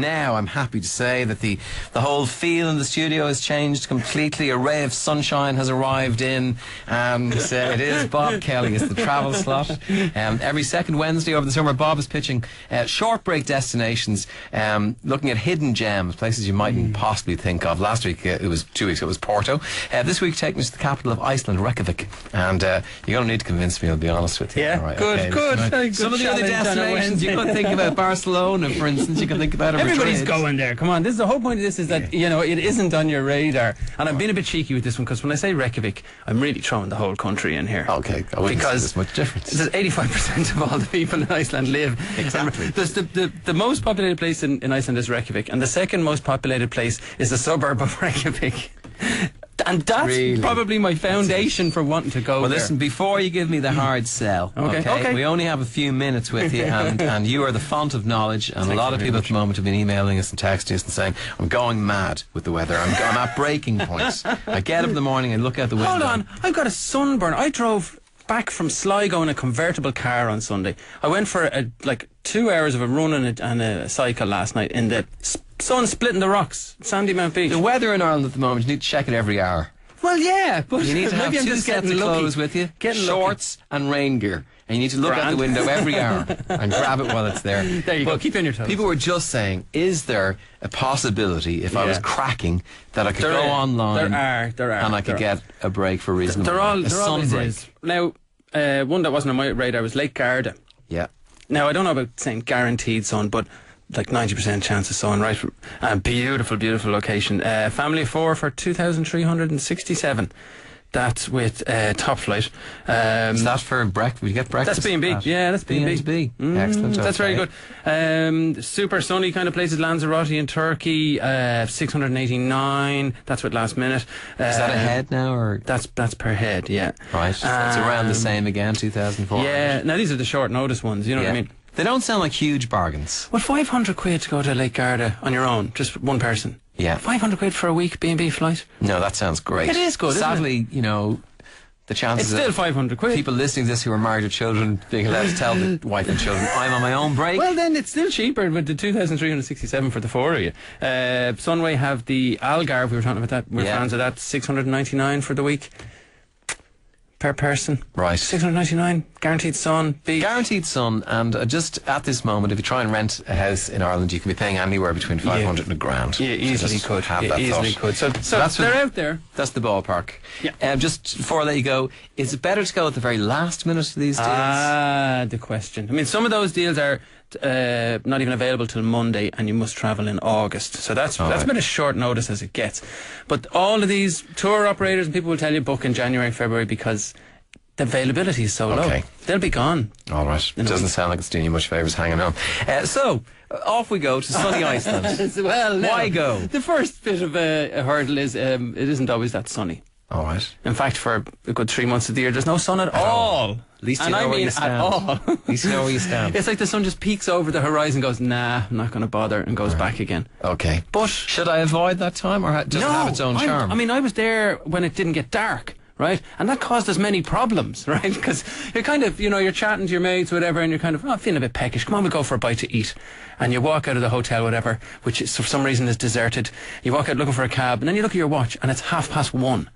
now I'm happy to say that the whole feel in the studio has changed completely. A ray of sunshine has arrived in, and it is Bob Kelly. It's the travel slot. Every second Wednesday over the summer, Bob is pitching short break destinations, looking at hidden gems, places you mightn't possibly think of. Last week, it was 2 weeks ago, it was Porto. This week, taking us to the capital of Iceland, Reykjavik. And you're going to need to convince me, I'll be honest with you. Yeah, right, good, okay, good. Some of the other destinations, you could think about Barcelona, for instance. You could think about Everybody's going there. Come on. This is the whole point of this, is that it isn't on your radar. And I'm being a bit cheeky with this one, because when I say Reykjavik, I'm really throwing the whole country in here. Okay, because there's much difference. There's 85% of all the people in Iceland live. Exactly. There's the most populated place in Iceland is Reykjavik, and the second most populated place is the suburb of Reykjavik. And that's probably my foundation for wanting to go there. Well, listen, before you give me the hard sell, okay? We only have a few minutes with you, and you are the font of knowledge, and a lot of people at the moment have been emailing us and texting us and saying, I'm going mad with the weather. I'm at breaking points. I get up in the morning and look out the window. Hold on, I've got a sunburn. I drove back from Sligo in a convertible car on Sunday. I went for 2 hours of a run and a cycle last night in the sun splitting the rocks, Sandy Mount Beach. The weather in Ireland at the moment, you need to check it every hour. Well, yeah, but you need to have maybe 2 sets of clothes with you, shorts and rain gear. And you need to look out the window every hour and grab it while it's there. There you go, keep on your toes. People were just saying, is there a possibility, if I was cracking, that I could go online there are, and I could get a break for reasonable There sun always break? is. Now, one that wasn't on my radar was Lake Garda. Yeah. Now, I don't know about saying guaranteed sun, but like 90% chance of sun, right? Beautiful, beautiful location. Family of 4 for 2,367. That's with top flight. Is that for breakfast? You get breakfast? That's B&B. Yeah, that's B&B. Excellent. That's very good. Super sunny kind of places. Lanzarote in Turkey, 689. That's with last minute. Is that a head now, or that's per head? Yeah. Right. It's around the same again. 2,400. Yeah. Now these are the short notice ones. You know what I mean? They don't sound like huge bargains. Well, 500 quid to go to Lake Garda on your own, just one person. Yeah. 500 quid for a week B&B flight. No, that sounds great. It is good. Sadly, the chances it's still 500 quid. People listening to this who are married with children being allowed to tell the wife and children, I'm on my own break. Well, then it's still cheaper with the 2,367 for the 4 of you. Sunway have the Algarve, we were talking about that. We're fans of that. 699 for the week. Per person. Right. 699, guaranteed sun. Guaranteed sun, and just at this moment, if you try and rent a house in Ireland, you can be paying anywhere between 500 and £1,000. Yeah, easily could. Have that easily could. So that's they're out there. That's the ballpark. Yeah. Just before I let you go, is it better to go at the very last minute of these deals? The question. I mean, some of those deals are not even available till Monday, and you must travel in August. So that's been as short notice as it gets. But all of these tour operators and people will tell you book in January, February, because the availability is so low. They'll be gone. All right. It doesn't sound like it's doing you much favours hanging on. So off we go to sunny Iceland. Well, why go? The first bit of a hurdle is it isn't always that sunny. All right. In fact, for a good 3 months of the year, there's no sun at all. At least you know where you stand. At all. At least you know where you stand. It's like the sun just peeks over the horizon, goes, nah, I'm not going to bother, and goes back again. Okay. But should I avoid that time, or does it have its own charm? I mean, I was there when it didn't get dark. Right? And that caused us many problems, right? Because you're kind of, you're chatting to your mates, whatever, and you're kind of, feeling a bit peckish. Come on, we'll go for a bite to eat. And you walk out of the hotel, whatever, which is, for some reason is deserted. You walk out looking for a cab, and then you look at your watch, and it's 1:30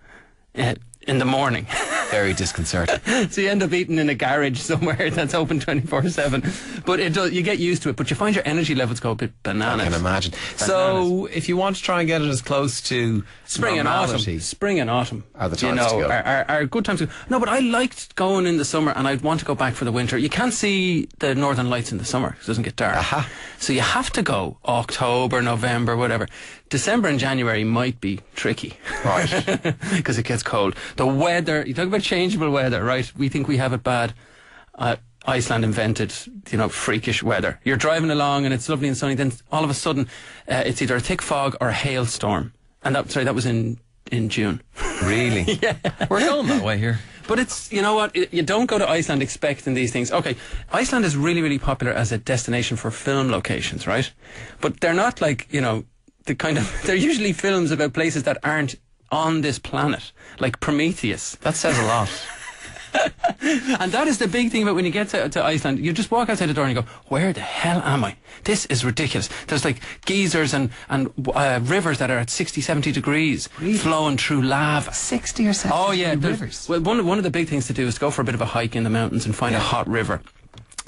in the morning. Very disconcerting. So you end up eating in a garage somewhere that's open 24/7. But you get used to it, but you find your energy levels go a bit bananas. I can imagine. So if you want to try and get it as close to spring and autumn are the times to go. Are good times to go. No, but I liked going in the summer, and I'd want to go back for the winter. You can't see the northern lights in the summer because it doesn't get dark. Aha. So you have to go October, November, whatever. December and January might be tricky. Right. Because it gets cold. The weather, you talk about changeable weather, right? We think we have it bad. Iceland invented, freakish weather. You're driving along and it's lovely and sunny, then all of a sudden it's either a thick fog or a hailstorm. And that was in June. Really? Yeah. We're going that way here. But it's, you know what, you don't go to Iceland expecting these things. Okay, Iceland is really, really popular as a destination for film locations, right? But they're not like, they're usually films about places that aren't on this planet, like Prometheus. That says a lot. And that is the big thing about when you get to Iceland. You just walk outside the door and you go, where the hell am I? This is ridiculous. There's like geysers and rivers that are at 60, 70 degrees flowing through lava. 60 or 70 Oh yeah, rivers. Well, one of the big things to do is to go for a bit of a hike in the mountains and find a hot river.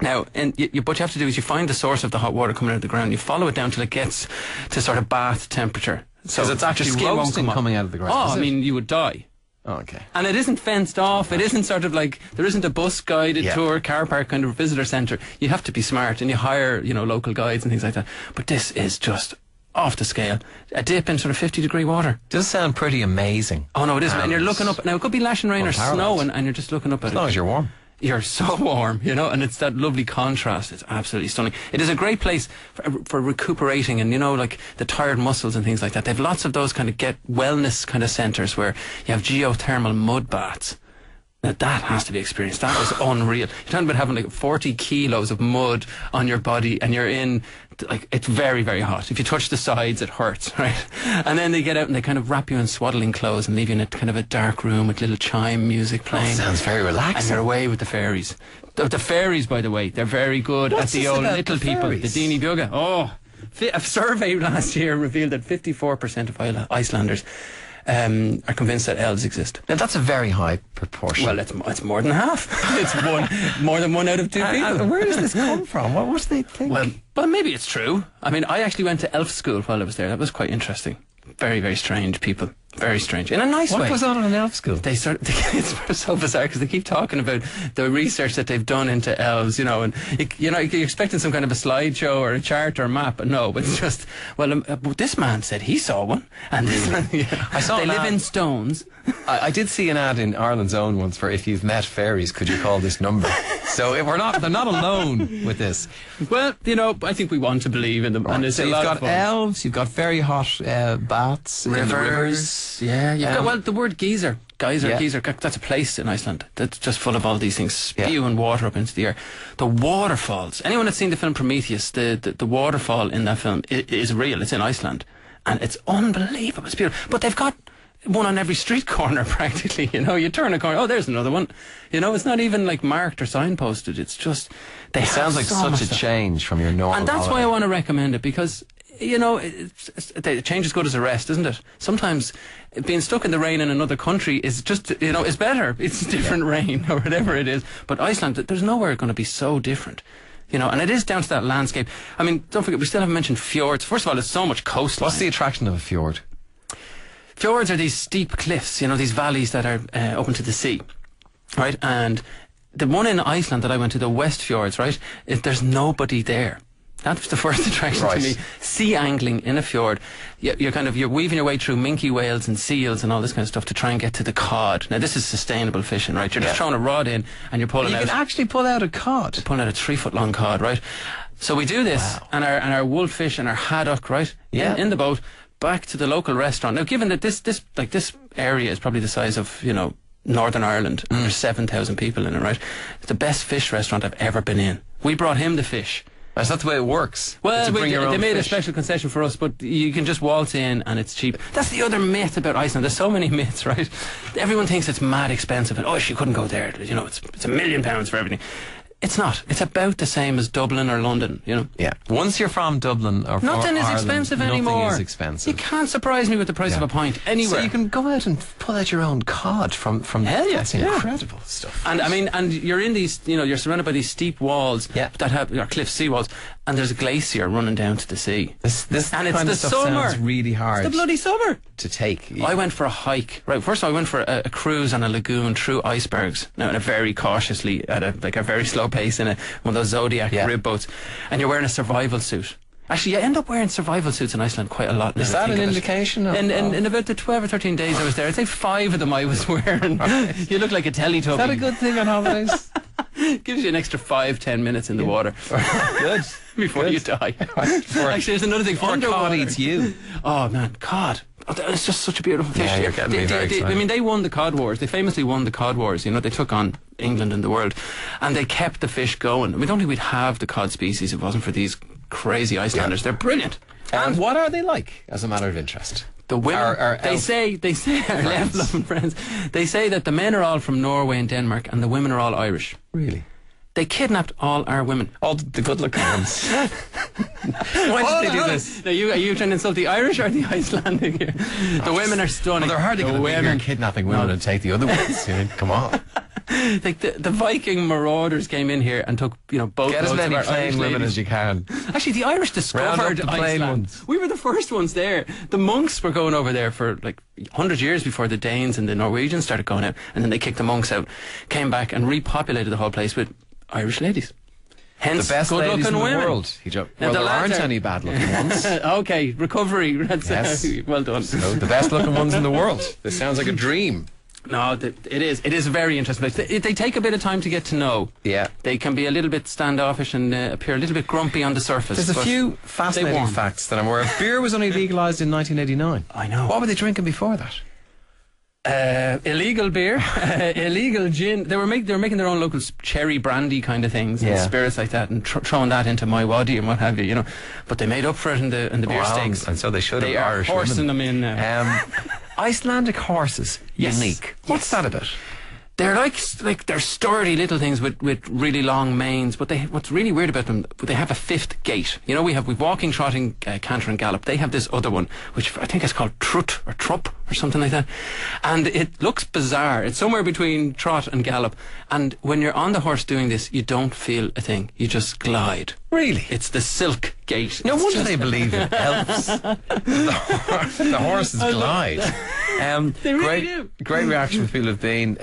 Now, what you have to do is you find the source of the hot water coming out of the ground. You follow it down till it gets to sort of bath temperature. So it's actually roasting coming out of the ground. Oh, I mean, you would die. Oh, okay. And it isn't fenced off. It isn't sort of like, there isn't a bus guided tour, car park kind of visitor centre. You have to be smart and you hire, local guides and things like that. But this is just off the scale. A dip in sort of 50-degree water. Does sound pretty amazing. Oh no, it is. And you're looking up. Now it could be lashing rain or snowing, and you're just looking up at it. As long as you're warm. You're so warm, and it's that lovely contrast. It's absolutely stunning. It is a great place for recuperating and, like the tired muscles and things like that. They have lots of those kind of wellness kind of centres where you have geothermal mud baths. Now that has to be experienced. That is unreal. You're talking about having like 40 kilos of mud on your body and you're in, it's very, very hot. If you touch the sides, it hurts, right? And then they get out and they kind of wrap you in swaddling clothes and leave you in a kind of a dark room with little chime music playing. Sounds very relaxing. And you're away with the fairies. The fairies, by the way, they're very good at the old little people. The Dini Bugga. Oh, a survey last year revealed that 54% of Icelanders are convinced that elves exist. Now that's a very high proportion. Well, it's more than half. It's more than 1 out of 2 people. Where does this come from? What do they think? Well, maybe it's true. I mean, I actually went to elf school while I was there. That was quite interesting. Very, very strange people. Very strange. In a nice way. What goes on in an elf school? It's so bizarre because they keep talking about the research that they've done into elves, and you're expecting some kind of a slideshow or a chart or a map, but no, but it's just, this man said he saw one, and this man, I saw they live in stones. I did see an ad in Ireland's Own once for, if you've met fairies, could you call this number? So if they're not alone with this. Well, I think we want to believe in them. Right. And it's so you've got elves, you've got very hot baths, rivers. Yeah, you've got, the word geyser, that's a place in Iceland that's just full of all these things spewing water up into the air. The waterfalls, anyone that's seen the film Prometheus, the waterfall in that film is real. It's in Iceland and it's unbelievable. It's beautiful. But they've got one on every street corner practically. You turn a corner, oh, there's another one. It's not even like marked or signposted. It's just it sounds like such a change from your normal. And that's why I want to recommend it, because change is good as a rest, isn't it? Sometimes being stuck in the rain in another country is just, is better. It's different rain or whatever it is. But Iceland, there's nowhere going to be so different. And it is down to that landscape. I mean, don't forget, we still haven't mentioned fjords. First of all, there's so much coastline. What's the attraction of a fjord? Fjords are these steep cliffs, these valleys that are open to the sea, right? And the one in Iceland that I went to, the West Fjords, right? There's nobody there. That was the first attraction to me. Sea angling in a fjord. You're weaving your way through minke whales and seals and all this kind of stuff to try and get to the cod. Now, this is sustainable fishing, right? You're just throwing a rod in and you're pulling out. You can actually pull out a cod. You're pulling out a 3-foot-long cod, right? So we do this, and our wolfish and our haddock, right? In the boat, back to the local restaurant. Now, given that this area is probably the size of, Northern Ireland, and there's 7,000 people in it, right? It's the best fish restaurant I've ever been in. We brought him the fish. Is that the way it works? Well, they made a special concession for us, but you can just waltz in and it's cheap. That's the other myth about Iceland. There's so many myths, right? Everyone thinks it's mad expensive and, you couldn't go there. It's £1 million for everything. It's not. It's about the same as Dublin or London, Yeah. Once you're from Dublin or nothing is Ireland, expensive anymore. Nothing is expensive. You can't surprise me with the price of a pint anywhere. So you can go out and pull out your own cod from hell yeah, that's incredible stuff. And I mean, and you're in these, you're surrounded by these steep walls that have cliff sea walls, and there's a glacier running down to the sea. This and kind it's the of stuff summer. sounds really hard. It's the bloody summer to take. I went for a hike. Right, first of all, I went for a cruise on a lagoon through icebergs. Now, very cautiously at a very slow pace in one of those Zodiac rib boats, and you're wearing a survival suit. Actually, you end up wearing survival suits in Iceland quite a lot. Is that an indication? In about the 12 or 13 days I was there, I'd say 5 of them I was wearing. You look like a Teletubby. Is that a good thing on holidays? Gives you an extra 5-10 minutes in the water. Good. Before you die. Actually, there's another thing. Before cod eats you. Oh, man, cod. It's just such a beautiful fish. Yeah, you're getting me very excited. I mean, they won the cod wars. They famously won the cod wars. They took on England and the world, and they kept the fish going. We don't think we'd have the cod species if it wasn't for these crazy Icelanders. They're brilliant. And what are they like, as a matter of interest? The women, Our they say our left-loving friends, they say that the men are all from Norway and Denmark and the women are all Irish. Really? They kidnapped all our women. All the good-looking ones. Why did they do this? Now, are you trying to insult the Irish or the Icelandic here? The women are stunning. Well, they're hardly going to be here kidnapping women and take the other ones. Come on. Like the Viking marauders came in here and took, both. Get as many of our plain Irish women ladies. as you can. Actually, the Irish discovered the plain Iceland. ones. We were the first ones there. The monks were going over there for like 100 years before the Danes and the Norwegians started going out, and then they kicked the monks out, came back and repopulated the whole place with Irish ladies. Hence, The best ladies in the women. world. Well, the there lads aren't are- any bad-looking ones. Okay, recovery. That's, Yes. well done. So the best-looking ones in the world. This sounds like a dream. No, it is. It is very interesting. They take a bit of time to get to know. Yeah. They can be a little bit standoffish and appear a little bit grumpy on the surface. There's a but few they fascinating warm. facts that I'm aware of. Beer was only legalised in 1989. I know. What were they drinking before that? Illegal beer, illegal gin. They were making their own local cherry brandy kind of things and Yeah. spirits like that, and throwing that into my waddy and what have you. But they made up for it in the beer Wow, stakes. and so they should have. They are Irish horsing women. them in now. Icelandic horses, Yes. unique. What's that about? They're like they're sturdy little things with really long manes, but what's really weird about them, they have a fifth gait. We've walking, trotting, canter and gallop. They have this other one, which I think is called trut or trup or something like that. And it looks bizarre. It's somewhere between trot and gallop. And when you're on the horse doing this, you don't feel a thing. You just glide. Really? It's the silk gait. No It's wonder just- they believe it helps. the horses glide. They really great, do. Great reaction from people who've been.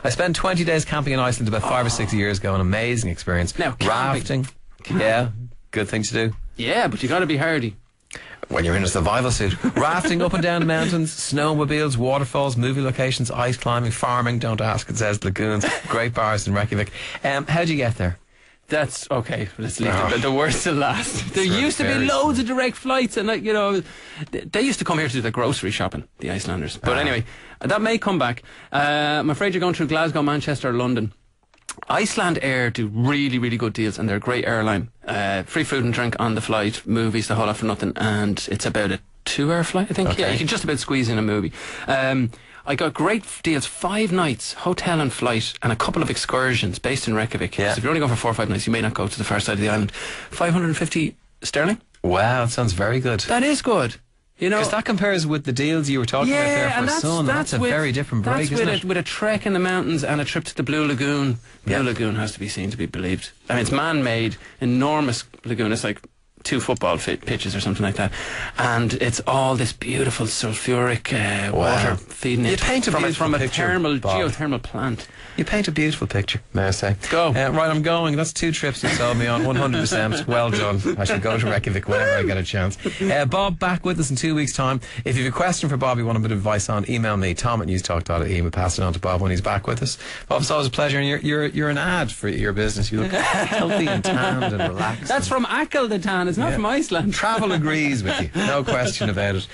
I spent 20 days camping in Iceland about 5 or 6 years ago. An amazing experience. Now, rafting. Yeah, good thing to do. Yeah, but you got to be hardy. When you're in a survival suit. Rafting up and down the mountains, snowmobiles, waterfalls, movie locations, ice climbing, farming, don't ask, it says, lagoons, great bars in Reykjavik. How do you get there? That's okay. Let's leave the worst to last. There Sure, used to be very loads of direct flights, and they used to come here to do their grocery shopping, the Icelanders. But anyway, that may come back. I'm afraid you're going through Glasgow, Manchester, or London. Iceland Air do really, really good deals, and they're a great airline. Free food and drink on the flight, movies, the whole lot for nothing, and it's about a 2-hour flight, I think. Okay. Yeah, you can just about squeeze in a movie. I got great deals, 5 nights, hotel and flight, and a couple of excursions based in Reykjavik. Yeah. So if you're only going for 4 or 5 nights, you may not go to the far side of the island. 550 sterling? Wow, that sounds very good. That is good. Because that compares with the deals you were talking about there for and Sun. That's a very different break, that's isn't with it? with a trek in the mountains and a trip to the Blue Lagoon. Blue Yeah. Lagoon has to be seen to be believed. I mean, it's man-made, enormous lagoon. It's like 2 football pitches or something like that. And it's all this beautiful sulfuric water feeding You it paint a from beautiful a picture, Bob. geothermal plant. You paint a beautiful picture, may I say. Go. Right, I'm going. That's 2 trips you sold me on, 100%. Well done. I should go to Reykjavik whenever I get a chance. Bob, back with us in 2 weeks' time. If you have a question for Bob you want a bit of advice on, email me, tom@newstalk.ie. We'll pass it on to Bob when he's back with us. Bob, it's always a pleasure. And you're an ad for your business. You look healthy and tanned and relaxed. That's from Akel, the tan. It's not from Iceland. Travel agrees with you. No question about it.